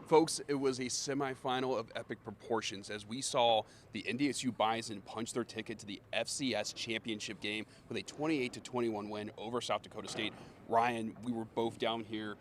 Folks, it was a semifinal of epic proportions as we saw the NDSU Bison punch their ticket to the FCS Championship game with a 28-21 win over South Dakota State. Ryan, we were both down here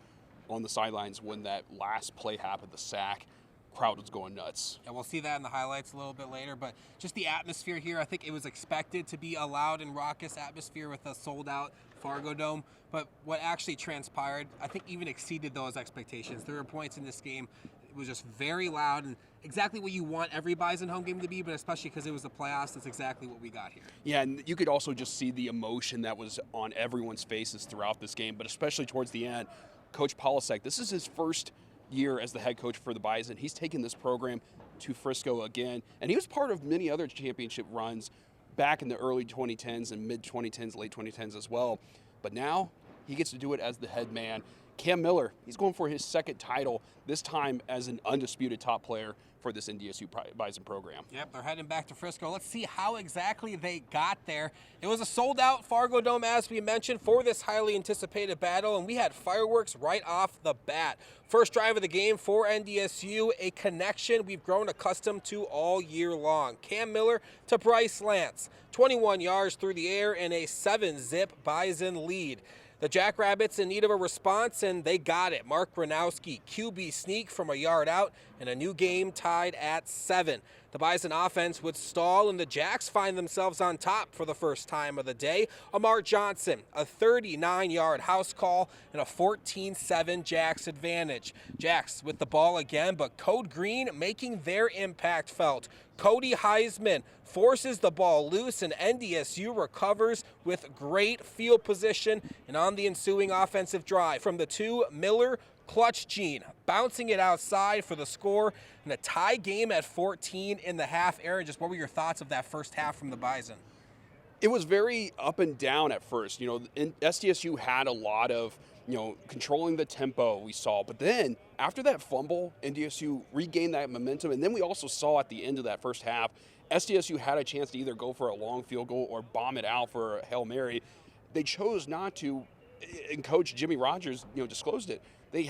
on the sidelines when that last play happened, the sack. Crowd was going nuts. And we'll see that in the highlights a little bit later, but just the atmosphere here, I think it was expected to be a loud and raucous atmosphere with a sold-out Fargo Dome, but what actually transpired, I think even exceeded those expectations. There were points in this game, it was just very loud and exactly what you want every Bison home game to be, but especially because it was the playoffs, that's exactly what we got here. Yeah, and you could also just see the emotion that was on everyone's faces throughout this game, but especially towards the end. Coach Polisek, this is his first year as the head coach for the Bison. He's taken this program to Frisco again, and he was part of many other championship runs back in the early 2010s and mid-2010s, late 2010s as well. But now he gets to do it as the head man. Cam Miller, he's going for his second title, this time as an undisputed top player for this NDSU Bison program. Yep, they're heading back to Frisco. Let's see how exactly they got there. It was a sold-out Fargo Dome, as we mentioned, for this highly anticipated battle, and we had fireworks right off the bat. First drive of the game for NDSU, a connection we've grown accustomed to all year long. Cam Miller to Bryce Lance, 21 yards through the air and a 7-zip Bison lead. The Jackrabbits in need of a response, and they got it. Mark Gronowski, QB sneak from a yard out, and a new game tied at 7. The Bison offense would stall, and the Jacks find themselves on top for the first time of the day. Amar Johnson, a 39-yard house call, and a 14-7 Jacks advantage. Jacks with the ball again, but Code Green making their impact felt. Cody Heisman forces the ball loose, and NDSU recovers with great field position. And on the ensuing offensive drive from the 2, Miller, clutch Gene, bouncing it outside for the score, and a tie game at 14 in the half. Aaron, just what were your thoughts of that first half from the Bison? It was very up and down at first. SDSU had a lot of, controlling the tempo we saw. But then after that fumble, NDSU regained that momentum. And then we also saw at the end of that first half, SDSU had a chance to either go for a long field goal or bomb it out for a Hail Mary. They chose not to, and Coach Jimmy Rogers, disclosed it. They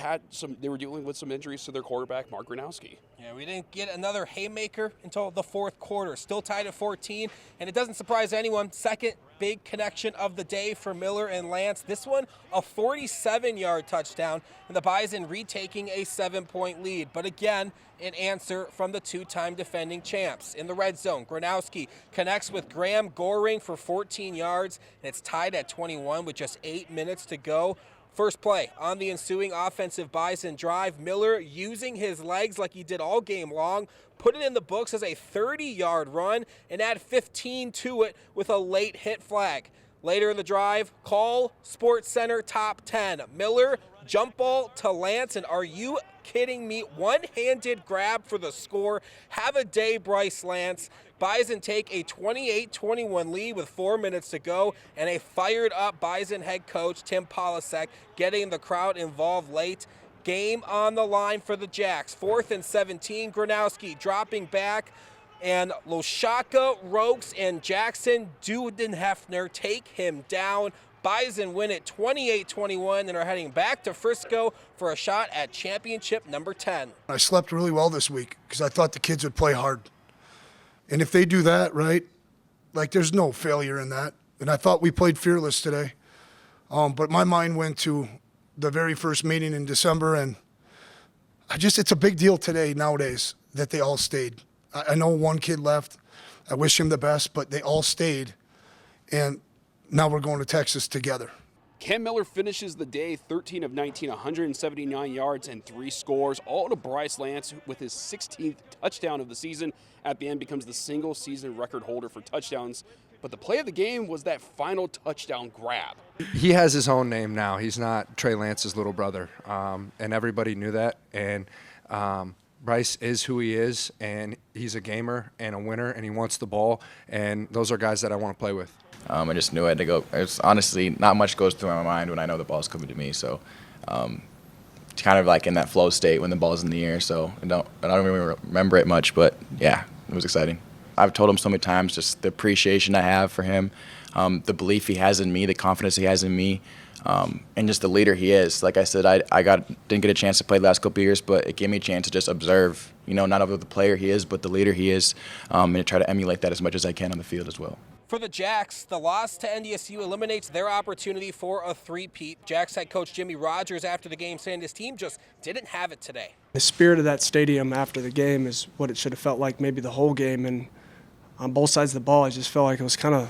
were dealing with some injuries to their quarterback, Mark Gronowski. Yeah, we didn't get another haymaker until the fourth quarter. Still tied at 14, and it doesn't surprise anyone. Second big connection of the day for Miller and Lance. This one, a 47-yard touchdown, and the Bison retaking a 7-point lead. But again, an answer from the two-time defending champs. In the red zone, Gronowski connects with Graham Goring for 14 yards, and it's tied at 21 with just 8 minutes to go. First play on the ensuing offensive Bison drive, Miller using his legs like he did all game long, put it in the books as a 30-yard run and add 15 to it with a late hit flag. Later in the drive, call Sports Center top 10. Miller, jump ball to Lance, and are you kidding me? One-handed grab for the score. Have a day, Bryce Lance. Bison take a 28-21 lead with 4 minutes to go, and a fired-up Bison head coach, Tim Polisek, getting the crowd involved late. Game on the line for the Jacks. 4th and 17, Gronowski dropping back, and Loshaka, Rokes, and Jackson Dudenhefner take him down. Bison win it 28-21 and are heading back to Frisco for a shot at championship number 10. I slept really well this week because I thought the kids would play hard. And if they do that, right, there's no failure in that. And I thought we played fearless today. But my mind went to the very first meeting in December, and it's a big deal today nowadays that they all stayed. I know one kid left. I wish him the best, but they all stayed. And now we're going to Texas together. Cam Miller finishes the day 13 of 19, 179 yards and 3 scores, all to Bryce Lance with his 16th touchdown of the season. At the end, becomes the single-season record holder for touchdowns. But the play of the game was that final touchdown grab. He has his own name now. He's not Trey Lance's little brother, and everybody knew that. And Bryce is who he is, and he's a gamer and a winner, and he wants the ball. And those are guys that I want to play with. I just knew I had to go. It's honestly, not much goes through my mind when I know the ball's coming to me. So, it's kind of like in that flow state when the ball's in the air. So I don't really remember it much, but yeah, it was exciting. I've told him so many times just the appreciation I have for him, the belief he has in me, the confidence he has in me. and just the leader he is. Like I said, I didn't get a chance to play the last couple of years, but it gave me a chance to just observe, not only the player he is, but the leader he is, and to try to emulate that as much as I can on the field as well. For the Jacks, the loss to NDSU eliminates their opportunity for a three-peat. Jacks head coach Jimmy Rogers after the game saying his team just didn't have it today. The spirit of that stadium after the game is what it should have felt like maybe the whole game. And on both sides of the ball, I just felt like it was kind of,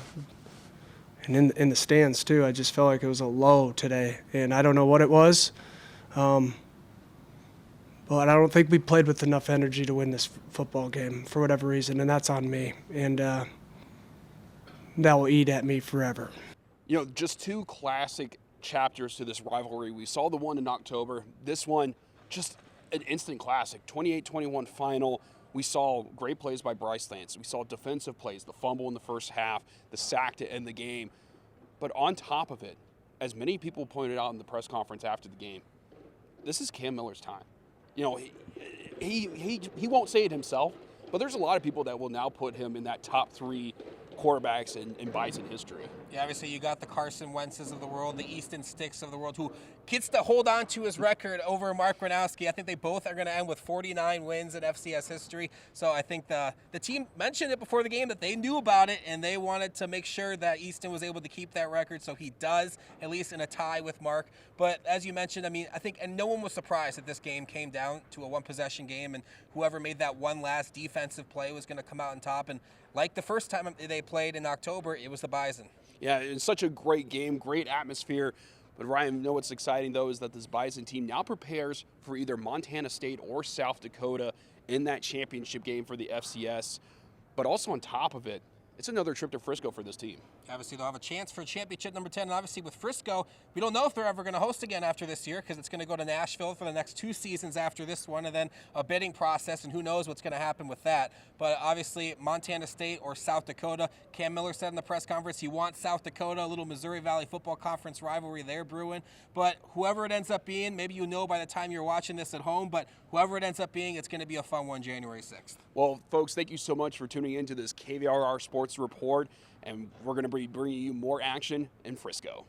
and in the stands too, I just felt like it was a low today. And I don't know what it was, but I don't think we played with enough energy to win this football game for whatever reason, and that's on me. And that will eat at me forever. Just two classic chapters to this rivalry. We saw the one in October. This one, just an instant classic, 28-21 final. We saw great plays by Bryce Lance. We saw defensive plays, the fumble in the first half, the sack to end the game. But on top of it, as many people pointed out in the press conference after the game, this is Cam Miller's time. He won't say it himself, but there's a lot of people that will now put him in that top 3 quarterbacks in Bison history. Yeah, obviously you got the Carson Wentz's of the world, the Easton Sticks of the world, who gets to hold on to his record over Mark Gronowski. I think they both are going to end with 49 wins in FCS history. So I think the team mentioned it before the game that they knew about it, and they wanted to make sure that Easton was able to keep that record. So he does, at least in a tie with Mark. But as you mentioned, I think, and no one was surprised that this game came down to a one-possession game, and whoever made that one last defensive play was going to come out on top. And like the first time they played in October, it was the Bison. Yeah, it's such a great game, great atmosphere. But Ryan, what's exciting, though, is that this Bison team now prepares for either Montana State or South Dakota in that championship game for the FCS. But also on top of it, it's another trip to Frisco for this team. Obviously, they'll have a chance for championship number 10. And obviously, with Frisco, we don't know if they're ever going to host again after this year because it's going to go to Nashville for the next 2 seasons after this one, and then a bidding process, and who knows what's going to happen with that. But obviously, Montana State or South Dakota, Cam Miller said in the press conference he wants South Dakota, a little Missouri Valley Football Conference rivalry there brewing. But whoever it ends up being, maybe by the time you're watching this at home, but whoever it ends up being, it's going to be a fun one January 6th. Well, folks, thank you so much for tuning into this KVRR Sports Report, and we're going to be bringing you more action in Frisco.